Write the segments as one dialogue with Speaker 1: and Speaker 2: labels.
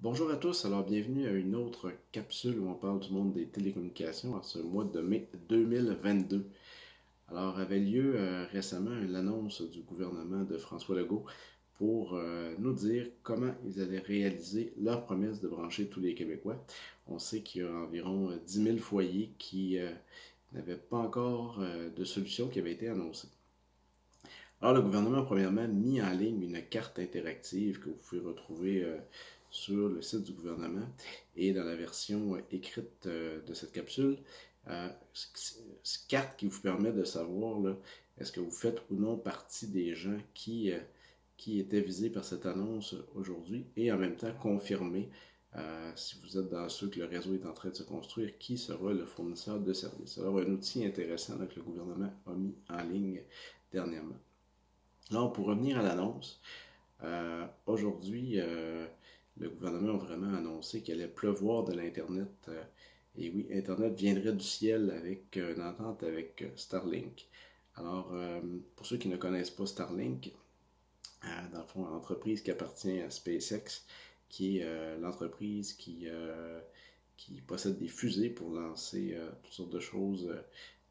Speaker 1: Bonjour à tous, alors bienvenue à une autre capsule où on parle du monde des télécommunications en ce mois de mai 2022. Alors avait lieu récemment l'annonce du gouvernement de François Legault pour nous dire comment ils allaient réaliser leur promesse de brancher tous les Québécois. On sait qu'il y a environ 10 000 foyers qui n'avaient pas encore de solution qui avait été annoncée. Alors, le gouvernement a premièrement mis en ligne une carte interactive que vous pouvez retrouver sur le site du gouvernement et dans la version écrite de cette capsule. Carte qui vous permet de savoir est-ce que vous faites ou non partie des gens qui étaient visés par cette annonce aujourd'hui et en même temps confirmer si vous êtes dans ceux que le réseau est en train de se construire, qui sera le fournisseur de services. Alors, un outil intéressant que le gouvernement a mis en ligne dernièrement. Alors, pour revenir à l'annonce, aujourd'hui, le gouvernement a vraiment annoncé qu'il allait pleuvoir de l'Internet. Et oui, Internet viendrait du ciel avec une entente avec Starlink. Alors, pour ceux qui ne connaissent pas Starlink, dans le fond, l'entreprise qui appartient à SpaceX, qui est l'entreprise qui possède des fusées pour lancer toutes sortes de choses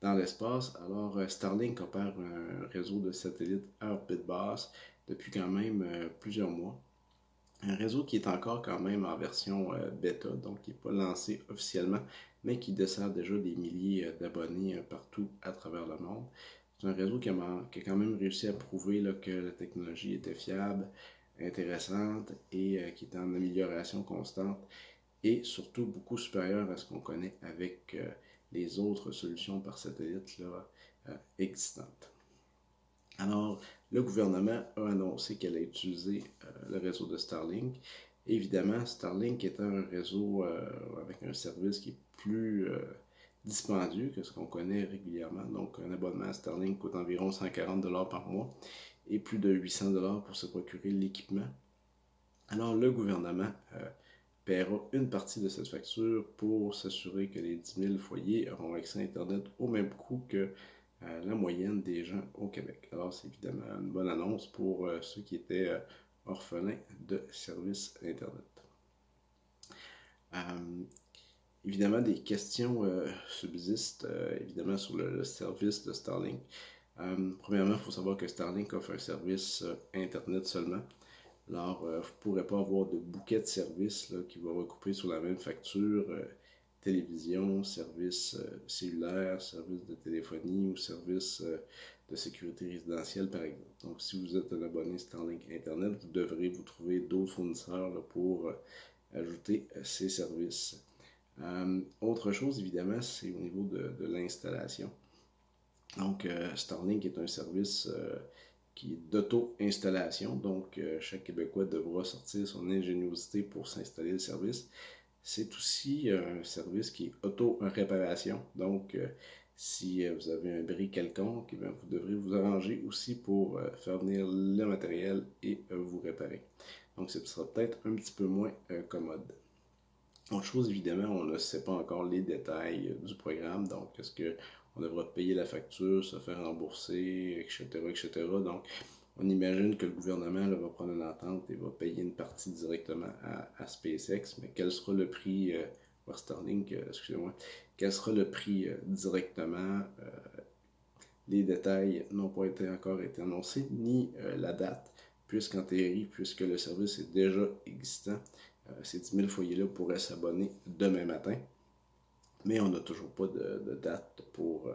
Speaker 1: dans l'espace. Alors, Starlink opère un réseau de satellites à orbite basse depuis quand même plusieurs mois. Un réseau qui est encore quand même en version bêta, donc qui n'est pas lancé officiellement, mais qui dessert déjà des milliers d'abonnés partout à travers le monde. C'est un réseau qui a quand même réussi à prouver que la technologie était fiable, intéressante et qui est en amélioration constante et surtout beaucoup supérieure à ce qu'on connaît avec les autres solutions par satellite existantes. Alors, le gouvernement a annoncé qu'elle a utilisé le réseau de Starlink. Évidemment, Starlink est un réseau avec un service qui est plus dispendieux que ce qu'on connaît régulièrement. Donc, un abonnement à Starlink coûte environ 140 $ par mois et plus de 800 $ pour se procurer l'équipement. Alors, le gouvernement paiera une partie de cette facture pour s'assurer que les 10 000 foyers auront accès à Internet au même coût que la moyenne des gens au Québec. Alors, c'est évidemment une bonne annonce pour ceux qui étaient orphelins de services Internet. Évidemment, des questions subsistent évidemment sur le service de Starlink. Premièrement, il faut savoir que Starlink offre un service Internet seulement. Alors, vous ne pourrez pas avoir de bouquet de services qui va recouper sur la même facture télévision, service cellulaire, service de téléphonie ou service de sécurité résidentielle, par exemple. Donc, si vous êtes un abonné Starlink Internet, vous devrez vous trouver d'autres fournisseurs pour ajouter ces services. Autre chose, évidemment, c'est au niveau de l'installation. Donc, Starlink est un service qui est d'auto-installation. Donc, chaque Québécois devra sortir son ingéniosité pour s'installer le service. C'est aussi un service qui est auto-réparation. Donc, si vous avez un bris quelconque, vous devrez vous arranger aussi pour faire venir le matériel et vous réparer. Donc, ce sera peut-être un petit peu moins commode. Autre chose, évidemment, on ne sait pas encore les détails du programme. Donc, est-ce qu'on devra payer la facture, se faire rembourser, etc., etc. Donc, on imagine que le gouvernement va prendre une entente et va payer une partie directement à SpaceX, mais quel sera le prix, Starlink, excusez-moi, quel sera le prix directement? Les détails n'ont pas encore été annoncés, ni la date, puisqu'en théorie, puisque le service est déjà existant, ces 10 000 foyers-là pourraient s'abonner demain matin, mais on n'a toujours pas de date pour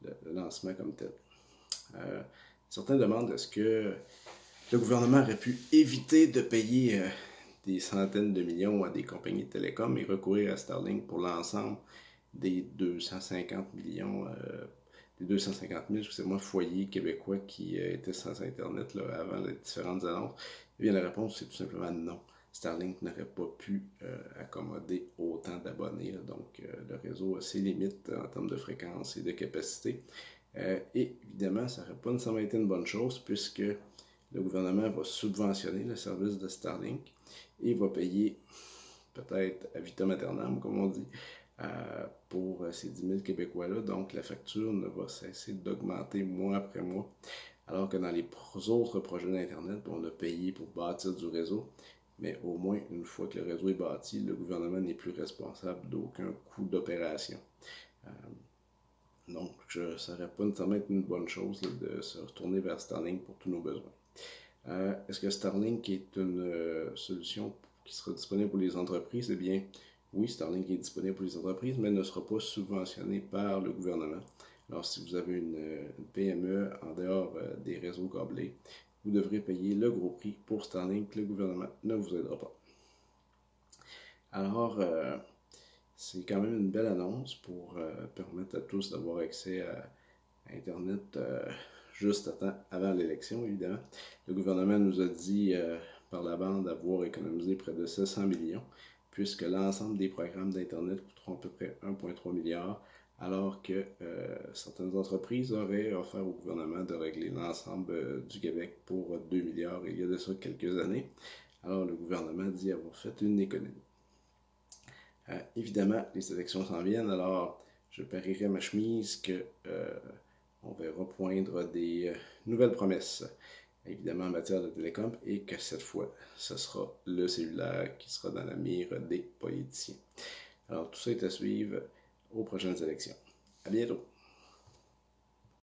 Speaker 1: le lancement comme tel. Certains demandent est-ce que le gouvernement aurait pu éviter de payer des centaines de millions à des compagnies de télécom et recourir à Starlink pour l'ensemble des 250 millions, des 250 000, excusez-moi, foyers québécois qui étaient sans Internet avant les différentes annonces. Eh bien, la réponse, c'est tout simplement non. Starlink n'aurait pas pu accommoder autant d'abonnés. Donc, le réseau a ses limites en termes de fréquence et de capacité. Et évidemment, ça n'aurait pas nécessairement été une bonne chose puisque le gouvernement va subventionner le service de Starlink et va payer peut-être à vitam aeternam, comme on dit, pour ces 10 000 Québécois-là. Donc, la facture ne va cesser d'augmenter mois après mois. Alors que dans les autres projets d'Internet, on a payé pour bâtir du réseau, mais au moins une fois que le réseau est bâti, le gouvernement n'est plus responsable d'aucun coût d'opération. Donc, ça n'aurait pas nécessairement été une bonne chose là, de se retourner vers Starlink pour tous nos besoins. Est-ce que Starlink est une solution qui sera disponible pour les entreprises? Eh bien, oui, Starlink est disponible pour les entreprises, mais ne sera pas subventionné par le gouvernement. Alors, si vous avez une PME en dehors des réseaux câblés, vous devrez payer le gros prix pour Starlink. Le gouvernement ne vous aidera pas. Alors, c'est quand même une belle annonce pour permettre à tous d'avoir accès à Internet juste à temps avant l'élection, évidemment. Le gouvernement nous a dit par la bande avoir économisé près de 700 millions, puisque l'ensemble des programmes d'Internet coûteront à peu près 1,3 milliard, alors que certaines entreprises auraient offert au gouvernement de régler l'ensemble du Québec pour 2 milliards il y a de ça quelques années. Alors le gouvernement dit avoir fait une économie. Évidemment, les élections s'en viennent, alors je parierais ma chemise que on verra poindre des nouvelles promesses, évidemment en matière de télécom, et que cette fois, ce sera le cellulaire qui sera dans la mire des politiciens. Alors tout ça est à suivre aux prochaines élections. À bientôt!